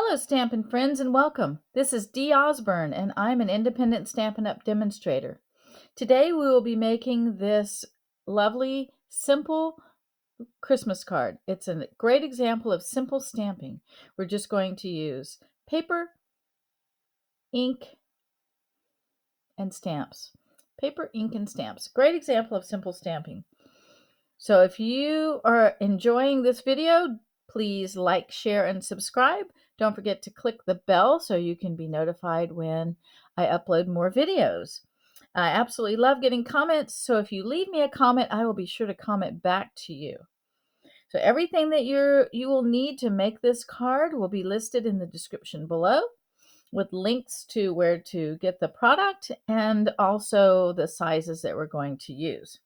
Hello, Stampin' friends, and welcome. This is Dee Osburn, and I'm an independent Stampin' Up! Demonstrator. Today we will be making this lovely, simple Christmas card. It's a great example of simple stamping. We're just going to use paper, ink, and stamps. Paper, ink, and stamps. Great example of simple stamping. So if you are enjoying this video, please like, share, and subscribe. Don't forget to click the bell so you can be notified when I upload more videos. I absolutely love getting comments, so if you leave me a comment, I will be sure to comment back to you. So everything that you will need to make this card will be listed in the description below, with links to where to get the product and also the sizes that we're going to use.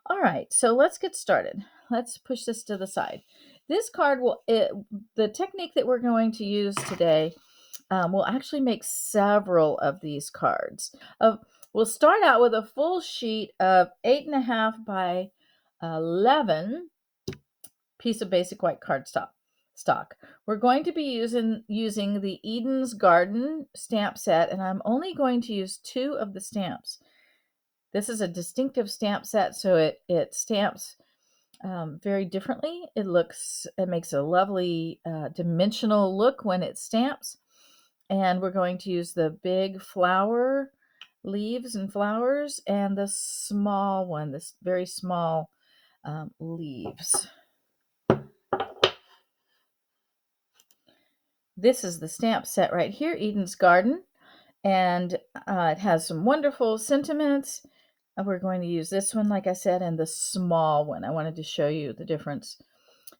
All right, so let's get started. Let's push this to the side. This card the technique that we're going to use today will actually make several of these cards. We'll start out with a full sheet of 8.5 by 11 piece of basic white cardstock. We're going to be using the Eden's Garden stamp set, and I'm only going to use 2 of the stamps. This is a distinctive stamp set, so it stamps very differently. It makes a lovely dimensional look when it stamps. And we're going to use the big flower leaves and flowers and the small one, this very small leaves. This is the stamp set right here, Eden's Garden, and it has some wonderful sentiments. We're going to use this one, like I said, and the small one. I wanted to show you the difference.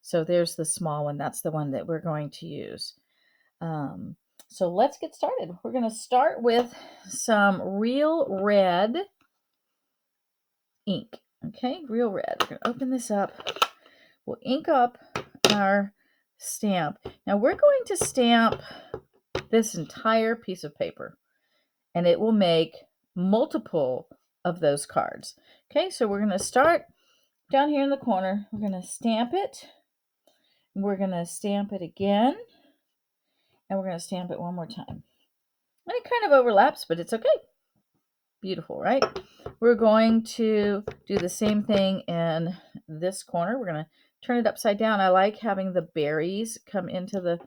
So there's the small one. That's the one that we're going to use. So let's get started. We're going to start with some real red ink. Okay, real red. We're going to open this up. We'll ink up our stamp. Now we're going to stamp this entire piece of paper, and it will make multiple of those cards. Okay, so we're going to start down here in the corner. We're going to stamp it. We're going to stamp it again. And we're going to stamp it one more time. And it kind of overlaps, but it's okay. Beautiful, right? We're going to do the same thing in this corner. We're going to turn it upside down. I like having the berries come into the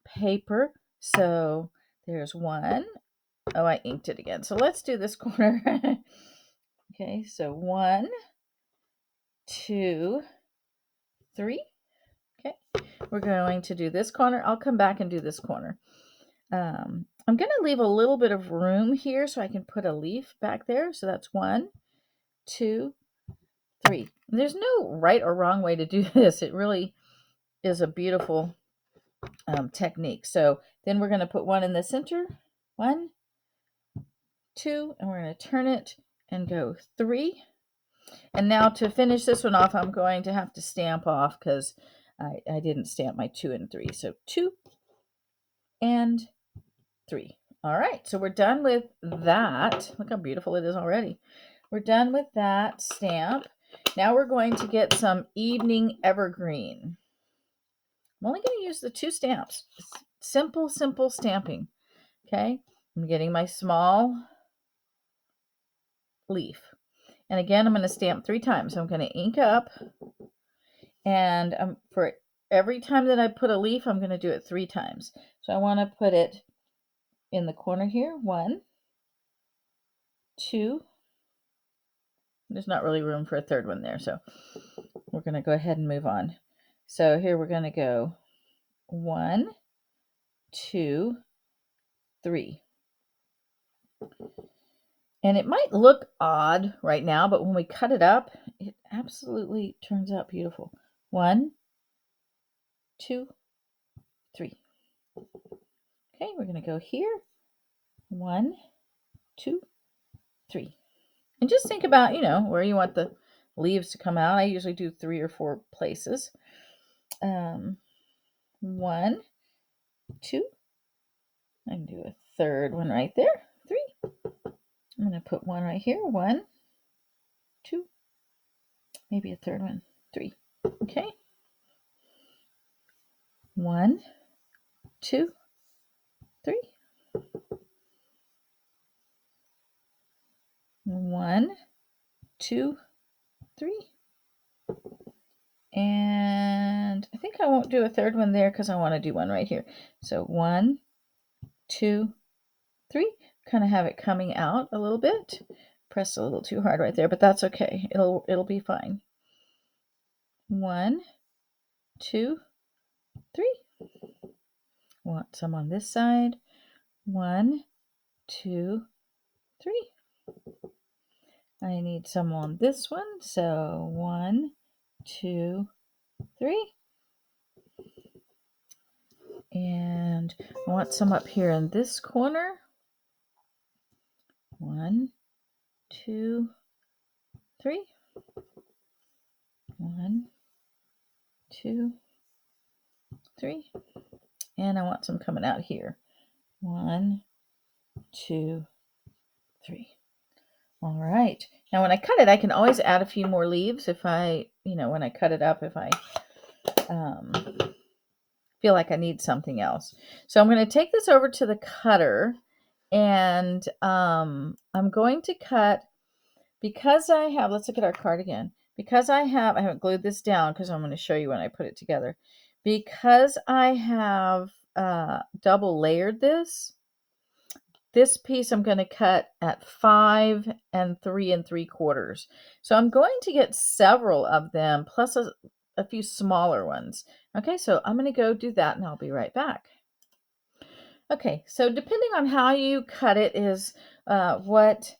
paper. So there's one. Oh, I inked it again. So let's do this corner. Okay, so 1, 2, 3. Okay, we're going to do this corner. I'll come back and do this corner. I'm going to leave a little bit of room here so I can put a leaf back there. So that's 1, 2, 3. And there's no right or wrong way to do this. It really is a beautiful technique. So then we're going to put 1 in the center. 1, 2, and we're going to turn it and go 3. And now to finish this one off, I'm going to have to stamp off because I didn't stamp my 2 and 3. So 2 and 3. All right, so we're done with that. Look how beautiful it is already. We're done with that stamp. Now we're going to get some Evening Evergreen. I'm only going to use the 2 stamps. Simple, simple stamping. Okay, I'm getting my small leaf. And again, I'm going to stamp 3 times. So I'm going to ink up. And for every time that I put a leaf, I'm going to do it 3 times. So I want to put it in the corner here. 1, 2. There's not really room for a third one there, so we're going to go ahead and move on. So here we're going to go 1, 2, 3. And it might look odd right now, but when we cut it up, it absolutely turns out beautiful. 1, 2, 3. Okay, we're going to go here. 1, 2, 3. And just think about, where you want the leaves to come out. I usually do 3 or 4 places. 1, 2. I can do a third one right there. 3. I'm going to put 1 right here. 1, 2. Maybe a third one. 3. Okay. 1, 2, 3. 1, 2, 3. And I think I won't do a third one there because I want to do one right here. So 1, 2, 3. Kind of have it coming out a little bit. Press a little too hard right there, but that's okay. It'll be fine. 1, 2, 3. Want some on this side. 1, 2, 3. I need some on this one. So 1, 2, 3. And I want some up here in this corner. 1, 2, 3. 1, 2, 3. And I want some coming out here. 1, 2, 3. All right. Now when I cut it, I can always add a few more leaves if I, when I cut it up, if I feel like I need something else. So I'm going to take this over to the cutter, and I'm going to cut, because I have, let's look at our card again. Because I haven't glued this down because I'm going to show you when I put it together. Because I have double layered this piece I'm going to cut at 5 3 3/4. So I'm going to get several of them plus a few smaller ones. Okay, so I'm going to go do that and I'll be right back. Okay, so depending on how you cut it is what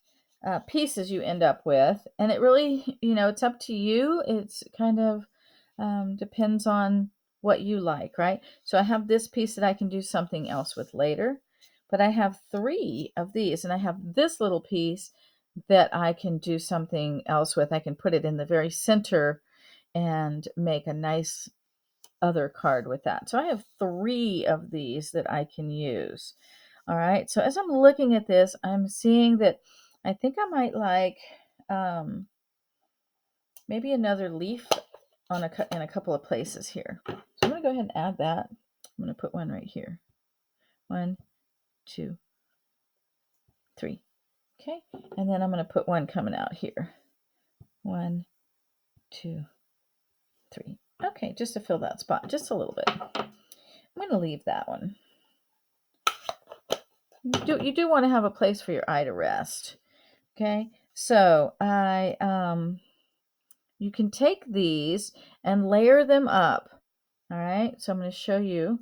pieces you end up with. And it really, it's up to you. It's kind of depends on what you like, right? So I have this piece that I can do something else with later. But I have 3 of these, and I have this little piece that I can do something else with. I can put it in the very center and make a nice other card with that. So I have 3 of these that I can use. All right, so as I'm looking at this, I'm seeing that I think I might like maybe another leaf on in a couple of places here. So I'm going to go ahead and add that. I'm going to put one right here. 1, 2, 3. Okay, and then I'm going to put one coming out here. 1, 2, 3. Okay, just to fill that spot just a little bit. I'm going to leave that one. You do want to have a place for your eye to rest. Okay, so you can take these and layer them up. All right, so I'm going to show you.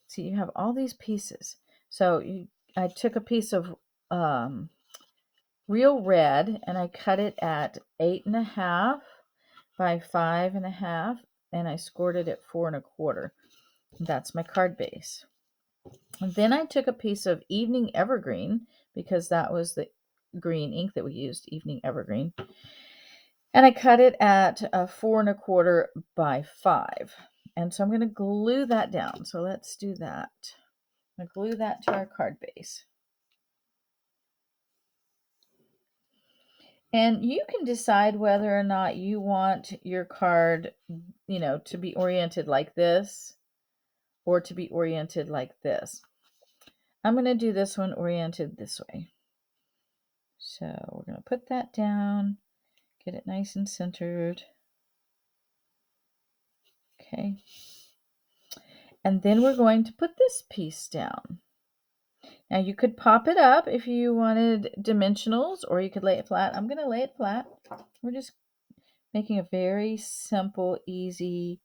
See, you have all these pieces. So I took a piece of real red and I cut it at 8.5 by 5.5, and I scored it at 4 1/4. That's my card base. And then I took a piece of Evening Evergreen, because that was the green ink that we used, Evening Evergreen, and I cut it at 4 1/4 by 5. And so I'm going to glue that down. So let's do that. I'm going to glue that to our card base. And you can decide whether or not you want your card, to be oriented like this or to be oriented like this. I'm going to do this one oriented this way. So we're going to put that down, get it nice and centered. Okay. And then we're going to put this piece down. Now you could pop it up if you wanted dimensionals, or you could lay it flat. I'm going to lay it flat. We're just making a very simple, easy,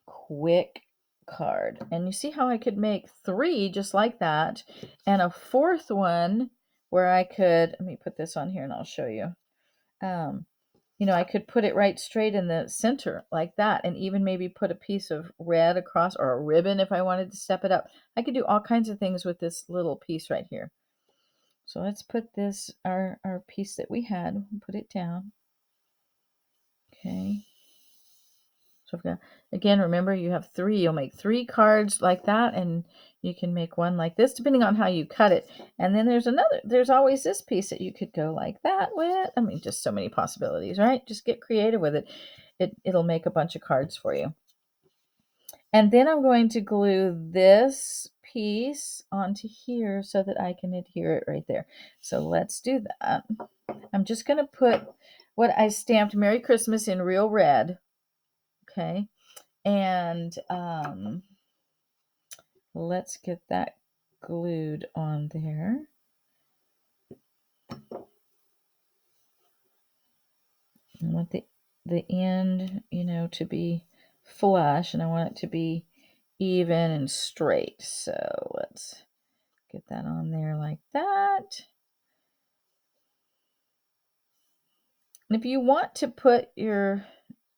quick card. And you see how I could make 3 just like that, and a 4th one where I could, let me put this on here and I'll show you. I could put it right straight in the center like that, and even maybe put a piece of red across, or a ribbon if I wanted to step it up. I could do all kinds of things with this little piece right here. So let's put this, our piece that we had, put it down. Okay. So again, remember, you have 3. You'll make 3 cards like that, and you can make one like this, depending on how you cut it. And then there's always this piece that you could go like that with. I mean, just so many possibilities, right? Just get creative with it. It'll make a bunch of cards for you. And then I'm going to glue this piece onto here so that I can adhere it right there. So let's do that. I'm just going to put what I stamped Merry Christmas in real red. Okay. And let's get that glued on there. I want the end, to be flush, and I want it to be even and straight. So let's get that on there like that. And if you want to put the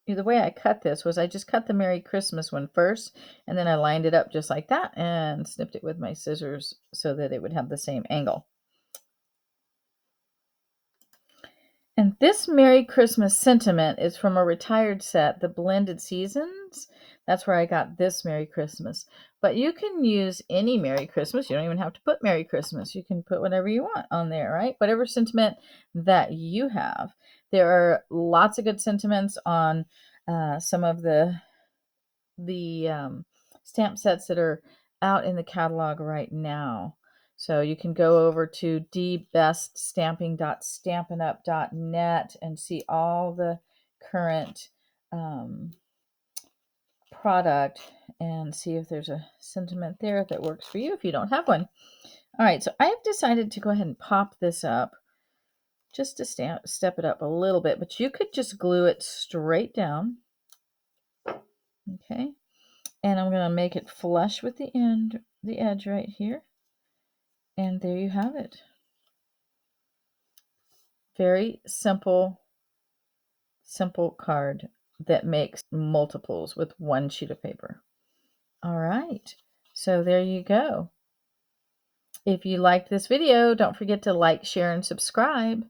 way I cut this was I just cut the Merry Christmas one first, and then I lined it up just like that and snipped it with my scissors so that it would have the same angle. And this Merry Christmas sentiment is from a retired set, The Blended Seasons. That's where I got this Merry Christmas. But you can use any Merry Christmas. You don't even have to put Merry Christmas. You can put whatever you want on there, right? Whatever sentiment that you have. There are lots of good sentiments on some of the stamp sets that are out in the catalog right now. So you can go over to dbeststamping.stampinup.net and see all the current product and see if there's a sentiment there that works for you if you don't have one. All right, so I've decided to go ahead and pop this up just to step it up a little bit, but you could just glue it straight down. Okay. And I'm going to make it flush with the edge right here. And there you have it. Very simple card that makes multiples with one sheet of paper. All right. So there you go. If you liked this video, don't forget to like, share, and subscribe.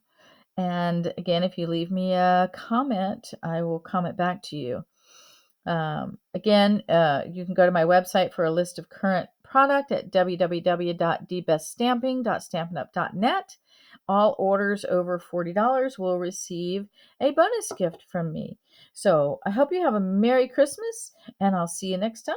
And again, if you leave me a comment, I will comment back to you. Again, you can go to my website for a list of current product at www.dbeststamping.stampinup.net. All orders over $40 will receive a bonus gift from me. So I hope you have a Merry Christmas, and I'll see you next time.